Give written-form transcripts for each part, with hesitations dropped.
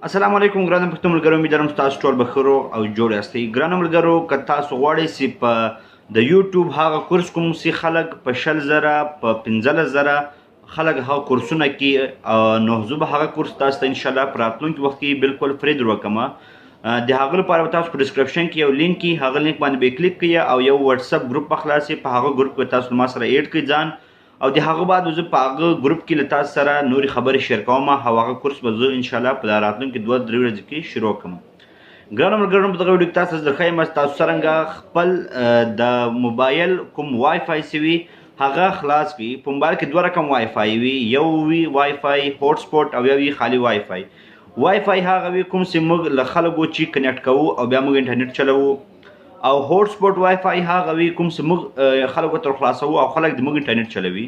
السلام علیکم ګرانو پښتو ملګرو، امید لرم تاسو ټول بخیر او جوړ یاستئ. ګرانو ملګرو، که تاسو غواړئ چې په د یوټیوب هغه کورس کوم چې خلک په 10000 په 15000 خلک هغه کورسونه کوي، نو زه به هغه کورس تاسو ته انشاءالله په راتلونکي وخت کې بالکل فري در وکړم. د هغه لپاره به تاسو په ډسکرپشن کې یو لینک وي، هغه لینک باندې به کلیک کړئ او یو واتساپ ګروپ به خلاصئ. په هغه ګروپ کې تاسو ما سره ایډ کړئ ځان، او د هغه بعد زه په هغه ګروپ کې له تاسو سره نورې خبرې شیر کوم، او هغه کورس به زه انشاءالله په راتلونکي 2-3 ورځې کې شروع کړم. ګرانو ملګرو، په دغه ویډیو کې تاسو زه ښیم تاسو څرنګه خپل د موبایل کوم وای فای چې وي هغه خلاص کړئ. په موبایل کې 2 رقم وای فای وي، یو وي وای فای هوټ سپوټ او یو وي خالي وای فای. وای فای هغه وي کوم چې موږ له خلکو چې کنیکټ کوو او بیا موږ انټرنیټ چلوو، او هوټ سپوټ وای فای هغه وي کوم چې موږ خلکو ته خلاصوو او خلک د موږ انټرنیټ چلوي.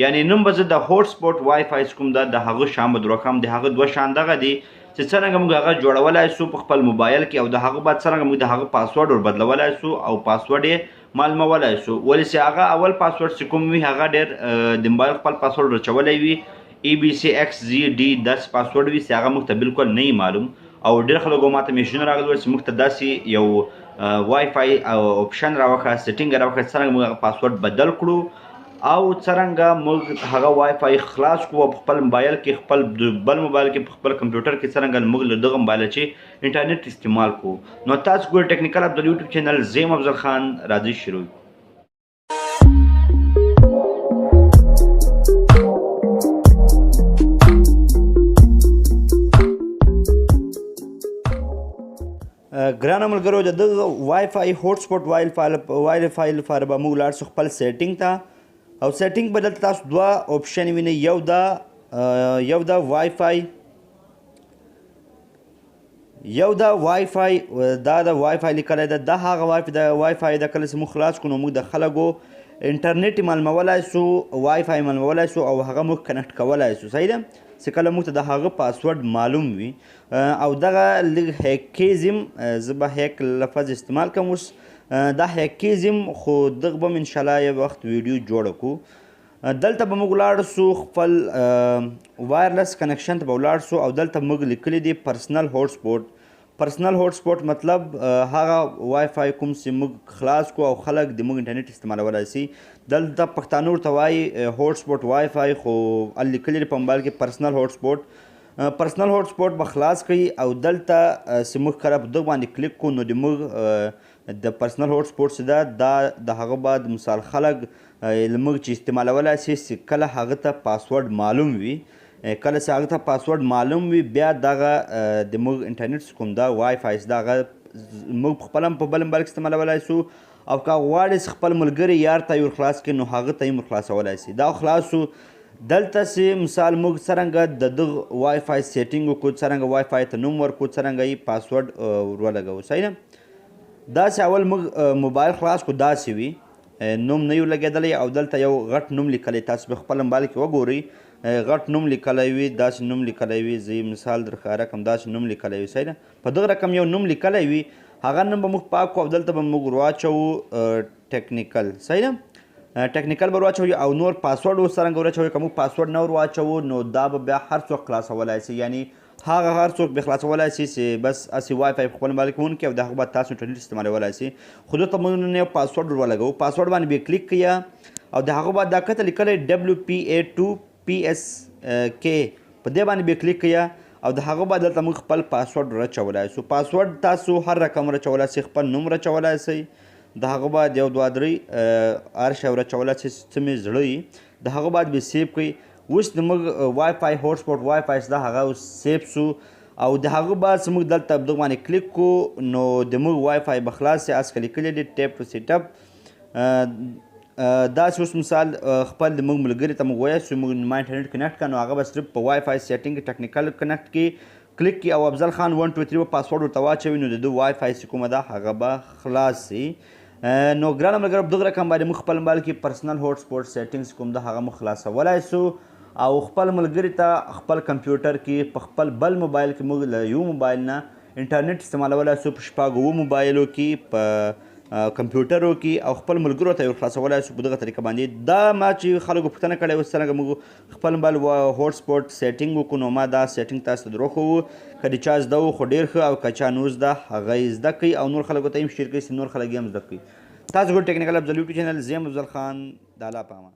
یعنی نن به زه د هوټ سپوټ وای فای کوم د هغه شان به در وکړم. د هغه 2 شان دغه دي چې څرنګه موږ هغه جوړولی سو په خپل موبایل کې، او د هغه بعد څرنګه موږ د هغه پاسورډ ور بدلولی سو او پاسورډ یې معلومولی سو. ولې چې هغه اول پاسورډ چې کوم وي هغه ډېر د موبایل خپل پاسورډ رچولی وي، EBCXZD داسې پاسورډ وي چې هغه موږ ته بالکل نه معلوم. او ډېر خلکو ماته میسجونه راغلي ول چې موږ ته داسې یو وای فای اپشن راوښه، سیټینګ راوښه څرنګه موږ هغه پاسورډ بدل کړو او څرنګه موږ هغه وای فای خلاص کړو په خپل موبایل کې، خپل بل موبایل کې، په خپل کمپیوټر کې څرنګه موږ له دغه موبایل چې انټرنیټ استعمال کوو. نو تاسو ګورئ ټیکنیکل افضل یوټیوب چینل، زیم افضل خان، راځئ شروع. ګرانو ملګرو، د دغه وای فای هوټ سپوټ وای فای لپاره به موږ لاړ شو خپل سیټینګ ته، او سیټینګ به دلته تاسو 2 اپشن وینئ. یو دا وای فای، یو دا وای فای، دا د وای فای لیکلی ده. دا هغه وای فای ده کله چې موږ خلاص کړو نو موږ د خلکو انټرنیټ معلومولی سو، وای فای معلومولی سو او هغه موږ کنیکټ کولی سو. صحیح ده چې کله موږ ته د هغه پاسورډ معلوم وي، او دغه لږ هیکیزم، زه به هیک لفظ استعمال کوم اوس، دا هیکیزم خو دغه به م انشاءالله یو وخت ویډیو جوړه کړو. دلته به موږ ولاړ سو خپل وایرلس کنیکشن ته به ولاړ سو، او دلته موږ لیکلی دی پرسنل هوټ سپوټ. پرسنل هوټ سپوټ مطلب هغه وای فای کوم چې موږ خلاص کو او خلک د موږ انټرنیټ استعمالولی سي. دلته پښتانه ورته وایي هوټ سپوټ وای فای، خو لیکلي په موبایل کې پرسنل هوټ سپوټ. پرسنل هوټ سپوټ به خلاص کړئ او دلته چې موږ کله په دغه باندې کلیک کړو نو د موږ د پرسنل هوټ سپوټ چې ده دا د هغه بعد مثال خلک موږ چې استعمالولی سي چې کله هغه ته پاسورډ معلوم وي، کله چې هغه ته پاسورډ معلوم وي، بیا دغه د موږ انټرنیټ کوم دا وای فای چې دغه موږ پخپله هم په بل موبایل کې استعمالولی سو، او که غواړې چې خپل ملګري یار ته یې ور خلاص کړي نو هغه ته یې ور خلاصولی سي. دا خلاص سو. دلته چې مثال موږ څرنګه د دغه وای فای سیټینګ وکړو، څرنګه وای فای ته نوم ورکړو، څرنګه یې پاسورډ ور ولګوو. صحیح ده. داسې اول موږ موبایل خلاص کړو، داسې وي نوم نه یو لګېدلی، او دلته یو غټ نوم لیکلی، تاسو په خپل موبایل کې وګورئ غټ نوم لیکلی وي، داسې نوم لیکلی وي. زه مثال در ښکاره کړم، داسې نوم لیکلی وي. صحیح ده. په دغه رقم یو نوم لیکلی وي، هغه نوم به موږ پاک کړو او دلته به موږ ور واچوو ټیکنیکل. صحیح ده. ټیکنیکل به ور واچوو او نور پاسورډ ورڅرنګه ور واچوو. که موږ پاسورډ نه ور واچوو نو دا به بیا هر څوک خلاصولی سي، یعنی هغه هر څوک به خلاصولی سي چې بس هسې وای فای په خپل موبایل کې ونکړي او د هغه بعد تاسو انټرنیټ استعمالولی سي. خو دلته موږ نن یو پاسورډ ور ولګوو. پاسورډ باندې به کلیک کړئ او د هغه بعد دا کته لیکلی WPA2PSK، په دې باندې به کلیک کړئ او د هغه بعد دلته موږ خپل پاسورډ رچولی سو. پاسورډ تاسو هر رقم رچولی سئ، خپل نوم رچولی سئ، د هغه بعد 1 2 3 هر شی ورچولی سئ څه مې زړه وي. د هغه بعد به سیو کړئ. اوس د موږ وای فای هوټ سپوټ وای فای چې ده هغه اوس سیو سو، او د هغه بعد چې موږ دلته دغه باندې کلیک کړو نو د موږ وای فای به خلاص سي. هسکه لیکلی دی ټیپ ټو سیټ اپ. داسې اوس مثال خپل د موږ ملګري ته موږ وایو چې موږ ما انټرنیټ کنیکټ کړه، نو هغه به صرف په وای فای سیټینګ ټیکنیکل کنیکټ کړي، کلیک کړي او افضل خان 1 2 3 به پاسورډ ورته واچوي، نو د ده وای فای چې کومه ده هغه به خلاص سي. نو ګرانو ملګرو، په دغه رقم باندې موږ خپل موبایل کې پرسنل هوټ سپوټ سیټینګز کوم ده هغه موږ خلاصولی سو، او خپل ملګري ته خپل کمپیوټر کې په خپل بل موبایل کې موږ له یو موبایل نه انټرنیټ استعمالولی سو. په 6 موبایلو کې په کمپیوټرو کې او خپل ملګرو ته یې خلاصولی شو په دغه طریقه باندې. دا ما چې خلکو پوښتنه کړې وه څرنګه موږ خپل موبایل هوټ سپوټ سیټینګ وکړو نو ما دا سیټینګ تاسو ته در وښوو. که د چا زده و خو ډېر ښه او که چا نور زده هغه یې زده کړئ او نور خلکو ته یې هم شیر کړئ چې نور خلک یې هم زده کړي. تاسو ګل ټیکنیکل افضل یوټیوب چینل زه یم افضل خان د الله په امان.